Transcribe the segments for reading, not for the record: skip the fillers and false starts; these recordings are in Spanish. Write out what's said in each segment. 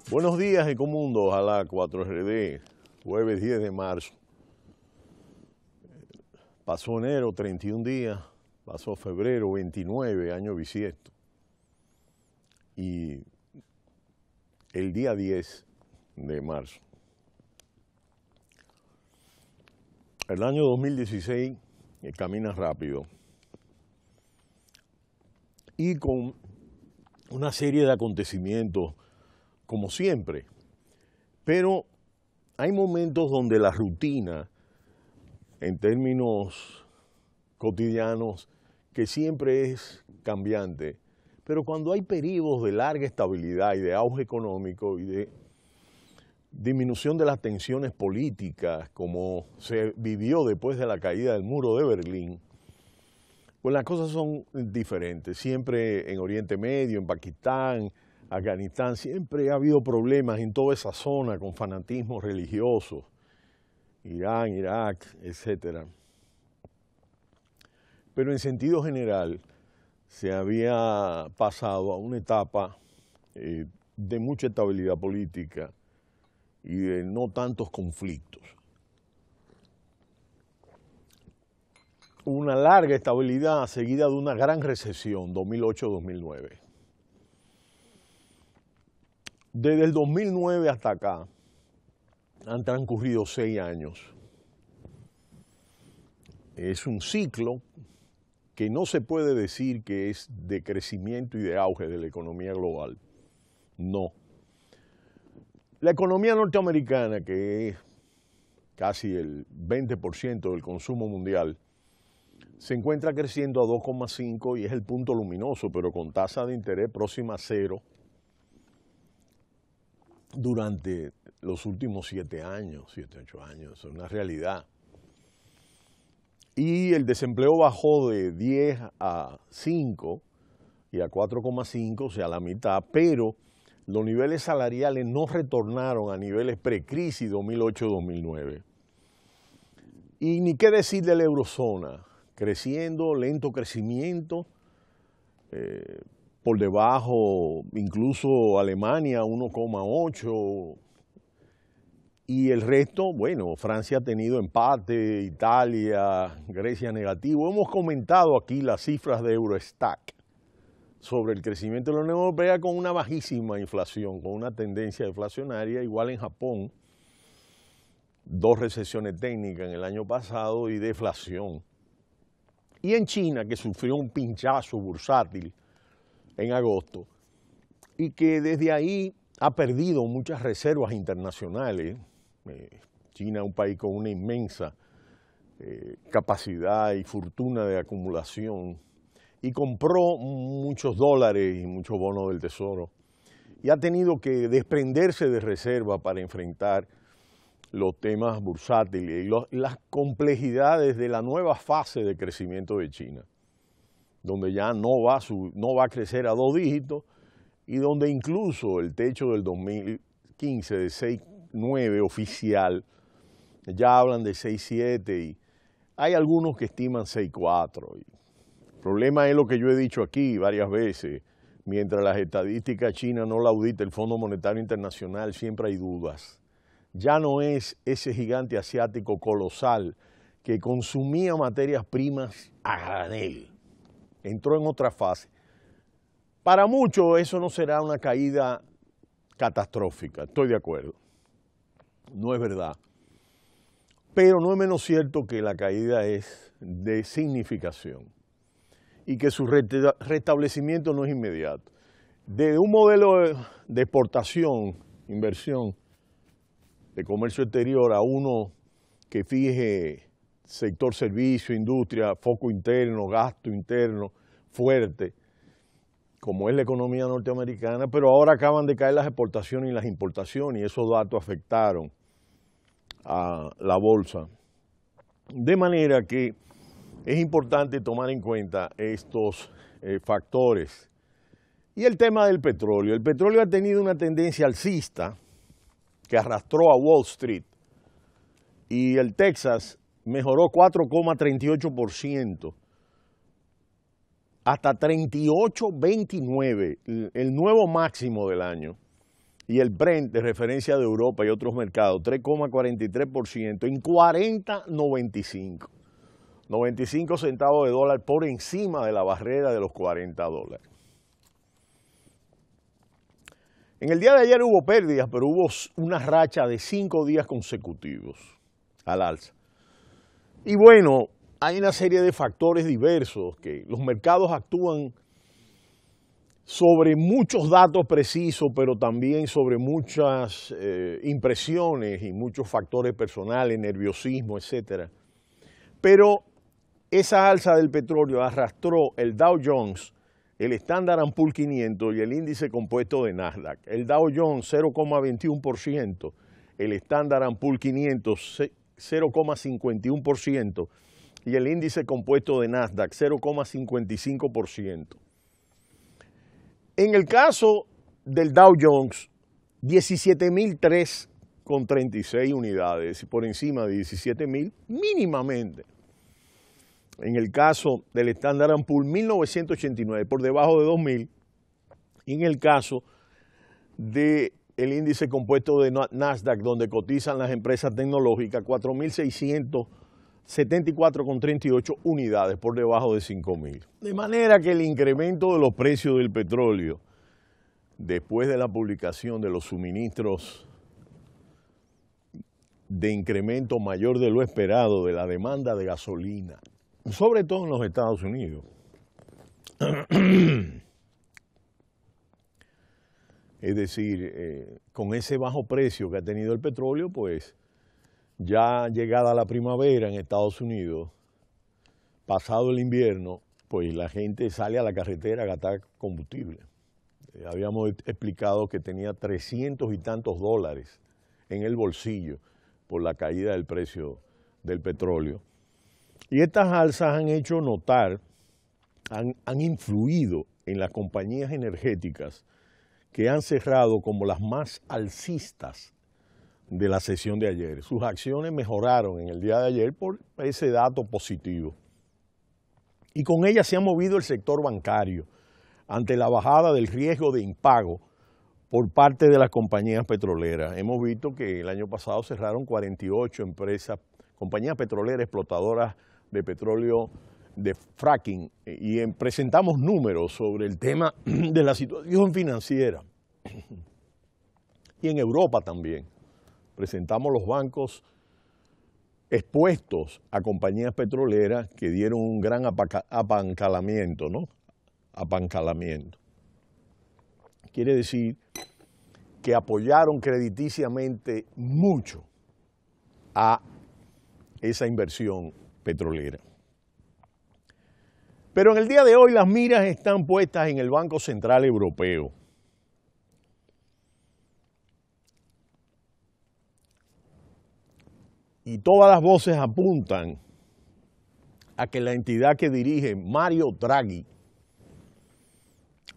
Buenos días, Ecomundo, ojalá 4RD, jueves 10 de marzo. Pasó enero, 31 días, pasó febrero, 29, año bisiesto. Y el día 10 de marzo. El año 2016 camina rápido y con una serie de acontecimientos como siempre, pero hay momentos donde la rutina, en términos cotidianos, que siempre es cambiante, pero cuando hay periodos de larga estabilidad y de auge económico y de disminución de las tensiones políticas, como se vivió después de la caída del muro de Berlín, pues las cosas son diferentes. Siempre en Oriente Medio, en Pakistán, Afganistán, siempre ha habido problemas en toda esa zona con fanatismo religioso, Irán, Irak, etc. Pero en sentido general se había pasado a una etapa de mucha estabilidad política y de no tantos conflictos. Una larga estabilidad seguida de una gran recesión, 2008-2009. Desde el 2009 hasta acá han transcurrido 6 años. Es un ciclo que no se puede decir que es de crecimiento y de auge de la economía global. No. La economía norteamericana, que es casi el 20% del consumo mundial, se encuentra creciendo a 2,5 y es el punto luminoso, pero con tasa de interés próxima a cero durante los últimos 7 años, 7, 8 años, es una realidad. Y el desempleo bajó de 10 a 5 y a 4,5, o sea, a la mitad, pero los niveles salariales no retornaron a niveles precrisis 2008-2009. Y ni qué decir de la eurozona, creciendo, lento crecimiento, por debajo incluso Alemania 1,8, y el resto, bueno, Francia ha tenido empate, Italia, Grecia negativo. Hemos comentado aquí las cifras de Eurostat sobre el crecimiento de la Unión Europea con una bajísima inflación, con una tendencia deflacionaria, igual en Japón, 2 recesiones técnicas en el año pasado y deflación. Y en China, que sufrió un pinchazo bursátil en agosto y que desde ahí ha perdido muchas reservas internacionales. China es un país con una inmensa capacidad y fortuna de acumulación y compró muchos dólares y muchos bonos del tesoro y ha tenido que desprenderse de reservas para enfrentar los temas bursátiles y las complejidades de la nueva fase de crecimiento de China, donde ya no va a crecer a 2 dígitos y donde incluso el techo del 2015 de 6,9 oficial, ya hablan de 6,7 y hay algunos que estiman 6,4. El problema es lo que yo he dicho aquí varias veces, mientras las estadísticas chinas no la audita el Fondo Monetario Internacional, siempre hay dudas. Ya no es ese gigante asiático colosal que consumía materias primas a granel. Entró en otra fase. Para muchos eso no será una caída catastrófica, estoy de acuerdo. No es verdad. Pero no es menos cierto que la caída es de significación y que su restablecimiento no es inmediato. De un modelo de exportación, inversión, de comercio exterior a uno que fije sector servicio, industria, foco interno, gasto interno fuerte, como es la economía norteamericana, pero ahora acaban de caer las exportaciones y las importaciones y esos datos afectaron a la bolsa. De manera que es importante tomar en cuenta estos factores. Y el tema del petróleo. El petróleo ha tenido una tendencia alcista que arrastró a Wall Street y el Texas mejoró 4,38% hasta 38.29, el nuevo máximo del año. Y el Brent de referencia de Europa y otros mercados, 3,43% en 40.95. 95 centavos de dólar por encima de la barrera de los $40. En el día de ayer hubo pérdidas, pero hubo una racha de 5 días consecutivos al alza. Y bueno, hay una serie de factores diversos que los mercados actúan sobre muchos datos precisos, pero también sobre muchas impresiones y muchos factores personales, nerviosismo, etc. Pero esa alza del petróleo arrastró el Dow Jones, el Standard & Poor's 500 y el índice compuesto de Nasdaq. El Dow Jones 0,21%, el Standard & Poor's 500 0,51% y el índice compuesto de Nasdaq 0,55%. En el caso del Dow Jones, 17.003,36 unidades, por encima de 17.000 mínimamente. En el caso del Standard & Poor's, 1.989, por debajo de 2.000. Y en el caso del índice compuesto de Nasdaq, donde cotizan las empresas tecnológicas, 4.674,38 unidades, por debajo de 5.000. De manera que el incremento de los precios del petróleo, después de la publicación de los suministros de incremento mayor de lo esperado de la demanda de gasolina, sobre todo en los Estados Unidos, es decir, con ese bajo precio que ha tenido el petróleo, pues ya llegada la primavera en Estados Unidos, pasado el invierno, pues la gente sale a la carretera a gastar combustible. Habíamos explicado que tenía 300 y tantos dólares en el bolsillo por la caída del precio del petróleo. Y estas alzas han hecho notar, han influido en las compañías energéticas que han cerrado como las más alcistas de la sesión de ayer. Sus acciones mejoraron en el día de ayer por ese dato positivo. Y con ellas se ha movido el sector bancario ante la bajada del riesgo de impago por parte de las compañías petroleras. Hemos visto que el año pasado cerraron 48 compañías petroleras explotadoras de petróleo de fracking, y presentamos números sobre el tema de la situación financiera. Y en Europa también presentamos los bancos expuestos a compañías petroleras que dieron un gran apancalamiento, ¿no? Apancalamiento. Quiere decir que apoyaron crediticiamente mucho a esa inversión petrolera. Pero en el día de hoy las miras están puestas en el Banco Central Europeo. Y todas las voces apuntan a que la entidad que dirige Mario Draghi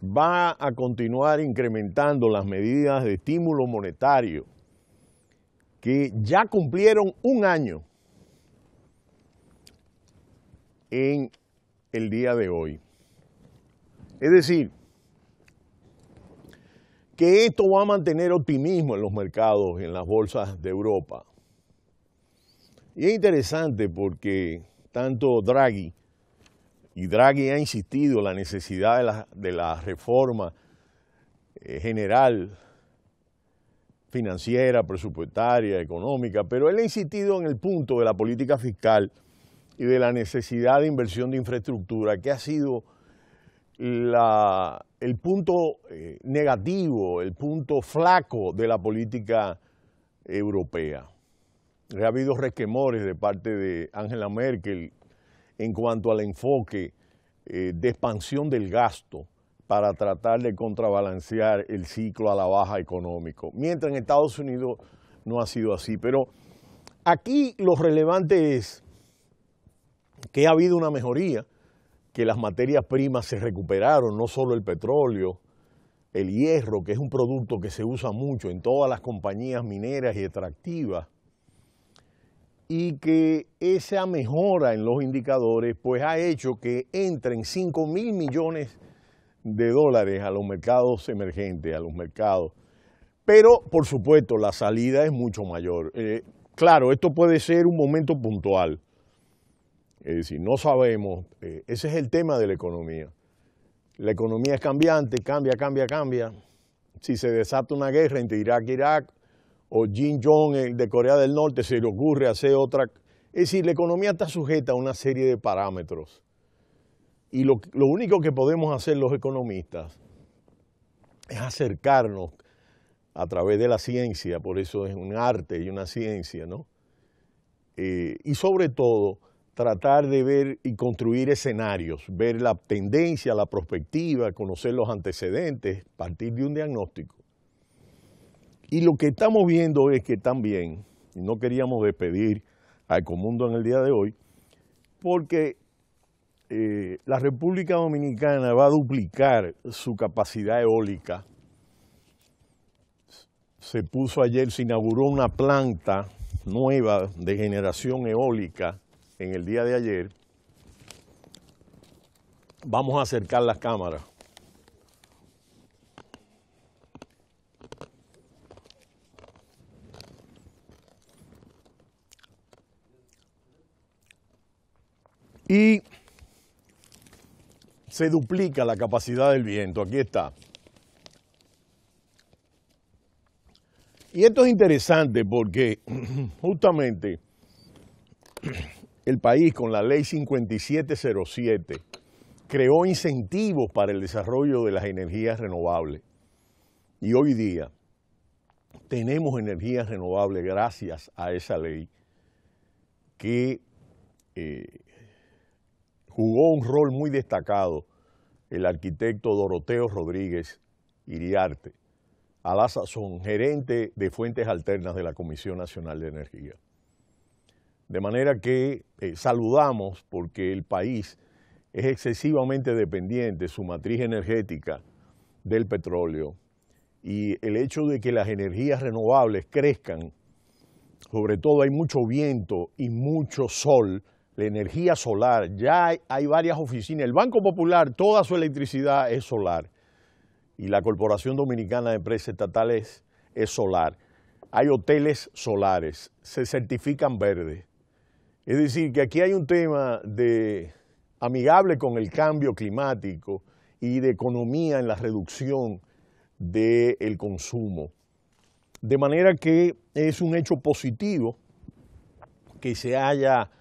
va a continuar incrementando las medidas de estímulo monetario que ya cumplieron un año en el día de hoy. Es decir, que esto va a mantener optimismo en los mercados, en las bolsas de Europa. Y es interesante porque tanto Draghi ha insistido en la necesidad de la reforma general, financiera, presupuestaria, económica, pero él ha insistido en el punto de la política fiscal y de la necesidad de inversión de infraestructura, que ha sido el punto negativo, el punto flaco de la política europea. Ha habido resquemores de parte de Angela Merkel en cuanto al enfoque de expansión del gasto para tratar de contrabalancear el ciclo a la baja económico, mientras en Estados Unidos no ha sido así. Pero aquí lo relevante es que ha habido una mejoría, que las materias primas se recuperaron, no solo el petróleo, el hierro, que es un producto que se usa mucho en todas las compañías mineras y extractivas, y que esa mejora en los indicadores pues ha hecho que entren 5.000 millones de dólares a los mercados emergentes, a los mercados. Pero, por supuesto, la salida es mucho mayor. Claro, esto puede ser un momento puntual. Es decir, no sabemos. Ese es el tema de la economía. La economía es cambiante, cambia. Si se desata una guerra entre Irak e Irak, o Kim Jong, el de Corea del Norte, se le ocurre hacer otra. Es decir, la economía está sujeta a una serie de parámetros. Y lo único que podemos hacer los economistas es acercarnos a través de la ciencia, por eso es un arte y una ciencia, ¿no? Y sobre todo, tratar de ver y construir escenarios, ver la tendencia, la perspectiva, conocer los antecedentes, partir de un diagnóstico. Y lo que estamos viendo es que también, y no queríamos despedir a Ecomundo en el día de hoy, porque la República Dominicana va a duplicar su capacidad eólica. Se inauguró una planta nueva de generación eólica en el día de ayer. Vamos a acercar las cámaras. Y se duplica la capacidad del viento, aquí está. Y esto es interesante porque justamente el país con la ley 5707 creó incentivos para el desarrollo de las energías renovables. Y hoy día tenemos energías renovables gracias a esa ley que jugó un rol muy destacado el arquitecto Doroteo Rodríguez Iriarte, a la sazón gerente de fuentes alternas de la Comisión Nacional de Energía. De manera que saludamos porque el país es excesivamente dependiente, su matriz energética, del petróleo, y el hecho de que las energías renovables crezcan, sobre todo hay mucho viento y mucho sol, la energía solar, ya hay varias oficinas, el Banco Popular, toda su electricidad es solar, y la Corporación Dominicana de Empresas Estatales es solar. Hay hoteles solares, se certifican verdes. Es decir, que aquí hay un tema amigable con el cambio climático y de economía en la reducción del consumo. De manera que es un hecho positivo que se haya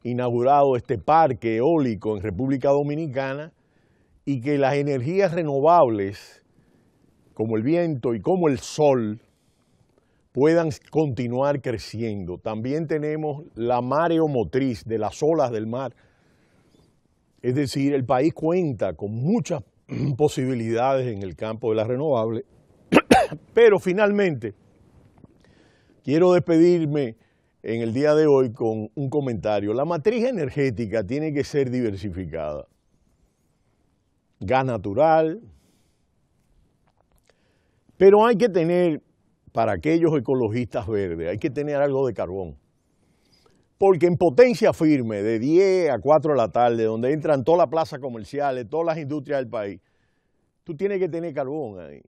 inaugurado este parque eólico en República Dominicana y que las energías renovables como el viento y como el sol, puedan continuar creciendo. También tenemos la mareomotriz de las olas del mar. Es decir, el país cuenta con muchas posibilidades en el campo de las renovables, pero finalmente quiero despedirme en el día de hoy con un comentario. La matriz energética tiene que ser diversificada. Gas natural, pero hay que tener, para aquellos ecologistas verdes, hay que tener algo de carbón. Porque en potencia firme, de 10 a 4 de la tarde, donde entran todas las plazas comerciales, todas las industrias del país, tú tienes que tener carbón ahí.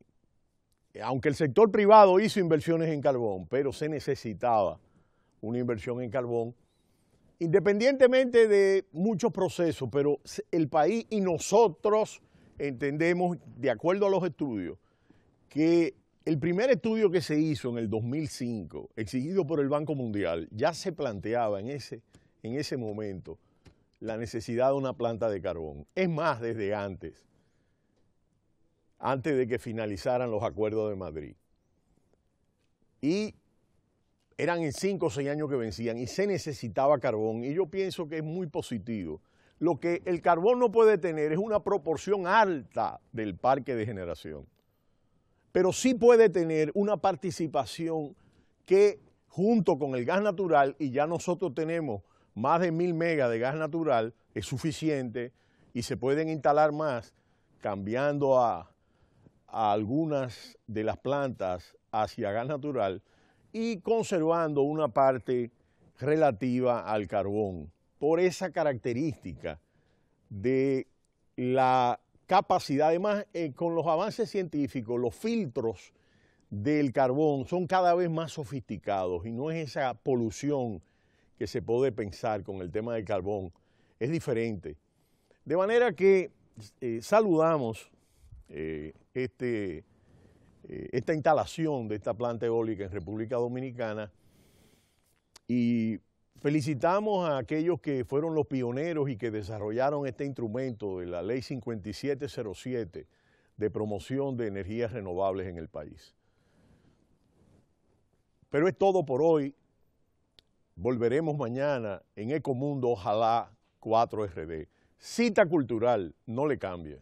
Aunque el sector privado hizo inversiones en carbón, pero se necesitaba una inversión en carbón, independientemente de muchos procesos, pero el país y nosotros entendemos, de acuerdo a los estudios, que el primer estudio que se hizo en el 2005, exigido por el Banco Mundial, ya se planteaba en ese momento la necesidad de una planta de carbón. Es más, desde antes de que finalizaran los acuerdos de Madrid. Y eran en 5 o 6 años que vencían y se necesitaba carbón. Y yo pienso que es muy positivo. Lo que el carbón no puede tener es una proporción alta del parque de generación, pero sí puede tener una participación que junto con el gas natural, y ya nosotros tenemos más de 1000 megas de gas natural, es suficiente y se pueden instalar más cambiando a algunas de las plantas hacia gas natural y conservando una parte relativa al carbón, por esa característica de la capacidad. Además, con los avances científicos, los filtros del carbón son cada vez más sofisticados y no es esa polución que se puede pensar con el tema del carbón, es diferente. De manera que saludamos esta instalación de esta planta eólica en República Dominicana y felicitamos a aquellos que fueron los pioneros y que desarrollaron este instrumento de la Ley 5707 de promoción de energías renovables en el país. Pero es todo por hoy. Volveremos mañana en Ecomundo, ojalá 4RD. Cita cultural, no le cambie.